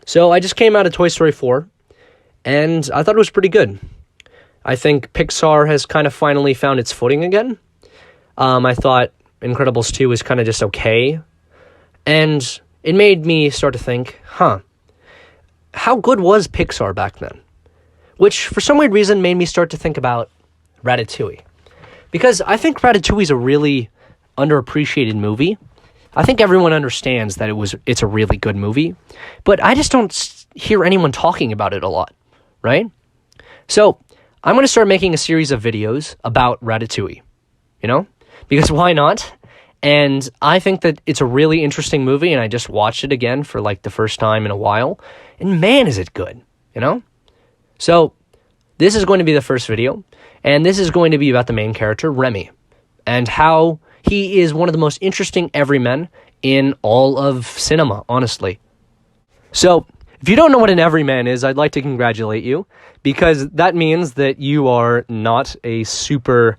So I just came out of Toy Story 4, and I thought it was pretty good. I think Pixar has kind of finally found its footing again. I thought Incredibles 2 was kind of just okay. And it made me start to think, how good was Pixar back then? Which, for some weird reason, made me start to think about Ratatouille. Because I think Ratatouille is a really underappreciated movie. I think everyone understands that it's a really good movie. But I just don't hear anyone talking about it a lot, right? So, I'm going to start making a series of videos about Ratatouille, Because why not? And I think that it's a really interesting movie, and I just watched it again for the first time in a while. And man, is it good, So, this is going to be the first video, and this is going to be about the main character, Remy, and how he is one of the most interesting everymen in all of cinema, honestly. So, if you don't know what an everyman is, I'd like to congratulate you, because that means that you are not a super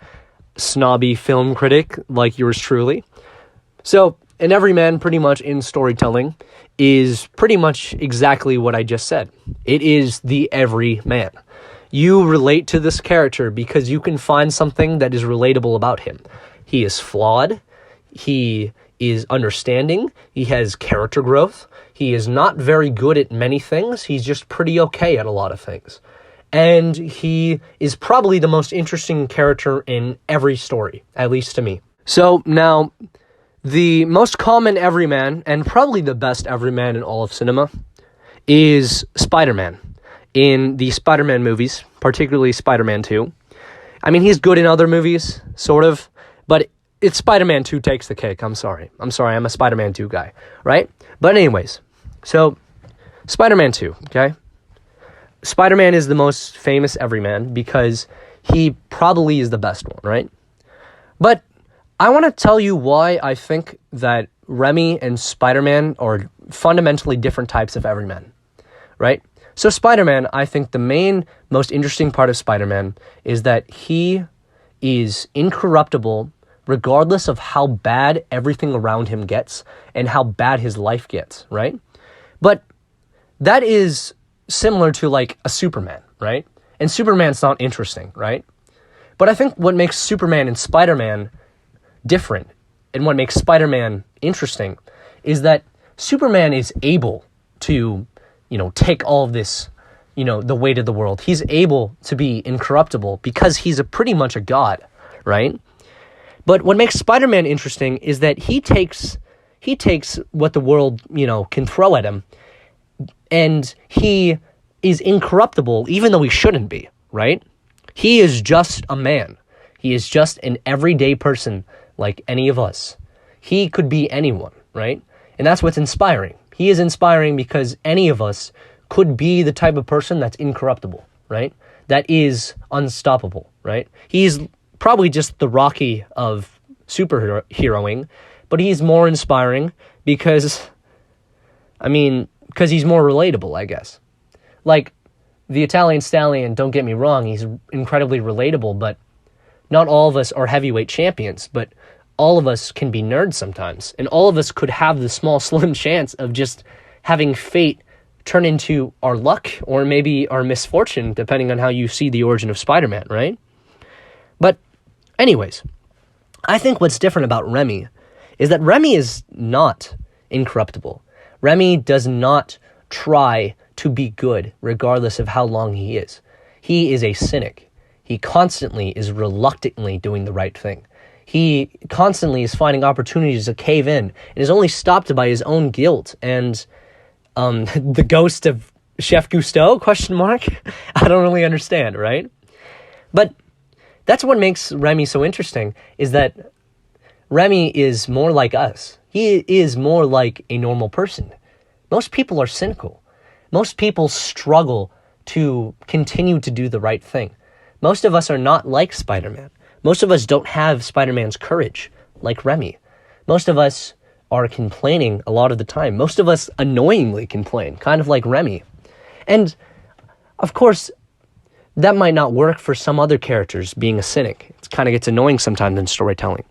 snobby film critic like yours truly. So, an everyman pretty much in storytelling is pretty much exactly what I just said. It is the everyman. You relate to this character because you can find something that is relatable about him. He is flawed. He is understanding. He has character growth. He is not very good at many things. He's just pretty okay at a lot of things. And he is probably the most interesting character in every story, at least to me. So now, the most common everyman, and probably the best everyman in all of cinema, is Spider-Man. In the Spider-Man movies, particularly Spider-Man 2. I mean, he's good in other movies, sort of, but it's Spider-Man 2 takes the cake. I'm sorry, I'm a Spider-Man 2 guy, right? But anyways, so, Spider-Man 2, okay? Spider-Man is the most famous everyman because he probably is the best one, right? But I want to tell you why I think that Remy and Spider-Man are fundamentally different types of everyman, right? So Spider-Man, I think the most interesting part of Spider-Man is that he is incorruptible regardless of how bad everything around him gets and how bad his life gets, right? But that is similar to a Superman, right? And Superman's not interesting, right? But I think what makes Superman and Spider-Man different and what makes Spider-Man interesting is that Superman is able to take all of this, the weight of the world. He's able to be incorruptible because he's pretty much a god, right? But what makes Spider-Man interesting is that he takes what the world, can throw at him, and he is incorruptible even though he shouldn't be, right? He is just a man. He is just an everyday person like any of us. He could be anyone, right? And that's what's inspiring. He is inspiring because any of us could be the type of person that's incorruptible, right? That is unstoppable, right? He's probably just the Rocky of superheroing, but he's more inspiring because he's more relatable, I guess. The Italian Stallion, don't get me wrong, he's incredibly relatable, but not all of us are heavyweight champions, but all of us can be nerds sometimes, and all of us could have the small, slim chance of just having fate turn into our luck or maybe our misfortune, depending on how you see the origin of Spider-Man, right? But anyways, I think what's different about Remy is that Remy is not incorruptible. Remy does not try to be good regardless of how long he is. He is a cynic. He constantly is reluctantly doing the right thing. He constantly is finding opportunities to cave in and is only stopped by his own guilt and the ghost of Chef Cousteau, ? I don't really understand, right? But that's what makes Remy so interesting, is that Remy is more like us. He is more like a normal person. Most people are cynical. Most people struggle to continue to do the right thing. Most of us are not like Spider-Man. Most of us don't have Spider-Man's courage, like Remy. Most of us are complaining a lot of the time. Most of us annoyingly complain, kind of like Remy. And, of course, that might not work for some other characters, being a cynic. It kind of gets annoying sometimes in storytelling.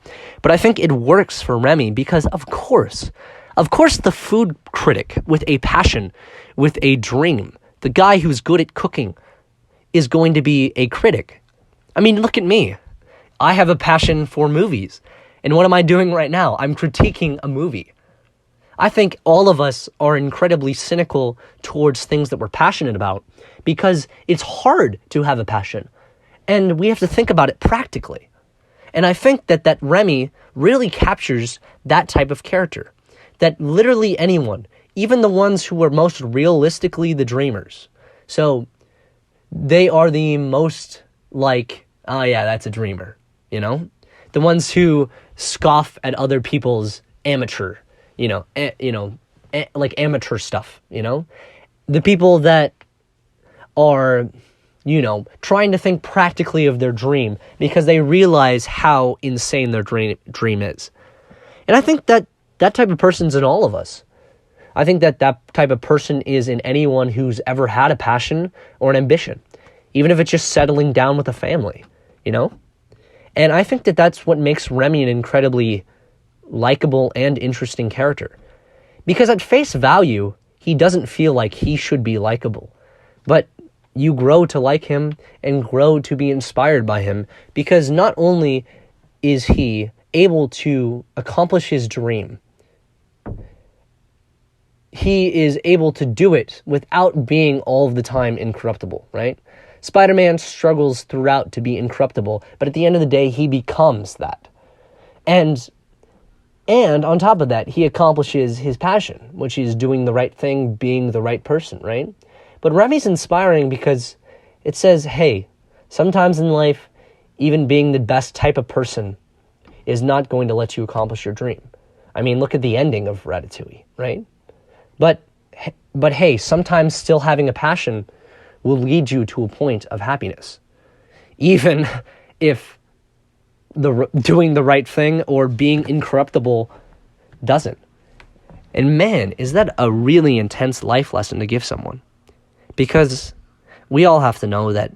But I think it works for Remy because, of course, Of course, the food critic with a passion, with a dream, the guy who's good at cooking, is going to be a critic. I mean, look at me. I have a passion for movies. And what am I doing right now? I'm critiquing a movie. I think all of us are incredibly cynical towards things that we're passionate about because it's hard to have a passion. And we have to think about it practically. And I think that Remy really captures that type of character. That literally anyone, even the ones who are most realistically the dreamers. So they are the most like, oh yeah, that's a dreamer, you know? The ones who scoff at other people's amateur, like amateur stuff, The people that are, trying to think practically of their dream because they realize how insane their dream is. And I think that type of person's in all of us. I think that type of person is in anyone who's ever had a passion or an ambition, even if it's just settling down with a family, And I think that that's what makes Remy an incredibly likable and interesting character. Because at face value, he doesn't feel like he should be likable. But you grow to like him and grow to be inspired by him because not only is he able to accomplish his dream, he is able to do it without being all of the time incorruptible, right? Spider-Man struggles throughout to be incorruptible, but at the end of the day, he becomes that. And on top of that, he accomplishes his passion, which is doing the right thing, being the right person, right? But Remy's inspiring because it says, hey, sometimes in life, even being the best type of person is not going to let you accomplish your dream. I mean, look at the ending of Ratatouille, right? But hey, sometimes still having a passion will lead you to a point of happiness. Even if doing the right thing or being incorruptible doesn't. And man, is that a really intense life lesson to give someone. Because we all have to know that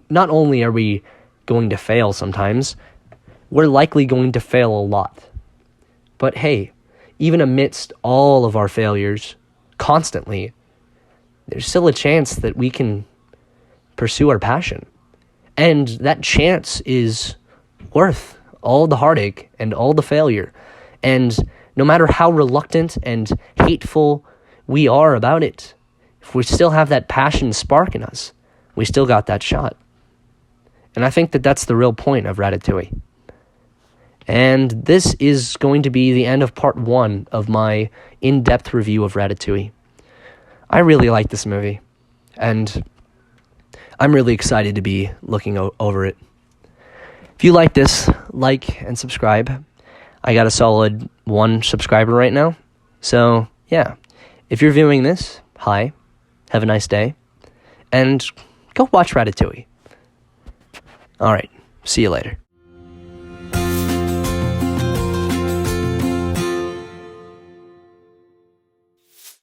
not only are we going to fail sometimes, we're likely going to fail a lot. But hey, even amidst all of our failures, constantly, there's still a chance that we can pursue our passion. And that chance is worth all the heartache and all the failure. And no matter how reluctant and hateful we are about it, if we still have that passion spark in us, we still got that shot. And I think that that's the real point of Ratatouille. And this is going to be the end of part 1 of my in-depth review of Ratatouille. I really like this movie, and I'm really excited to be looking over it. If you like this, like and subscribe. I got a solid 1 subscriber right now. So, yeah. If you're viewing this, hi. Have a nice day. And go watch Ratatouille. All right. See you later.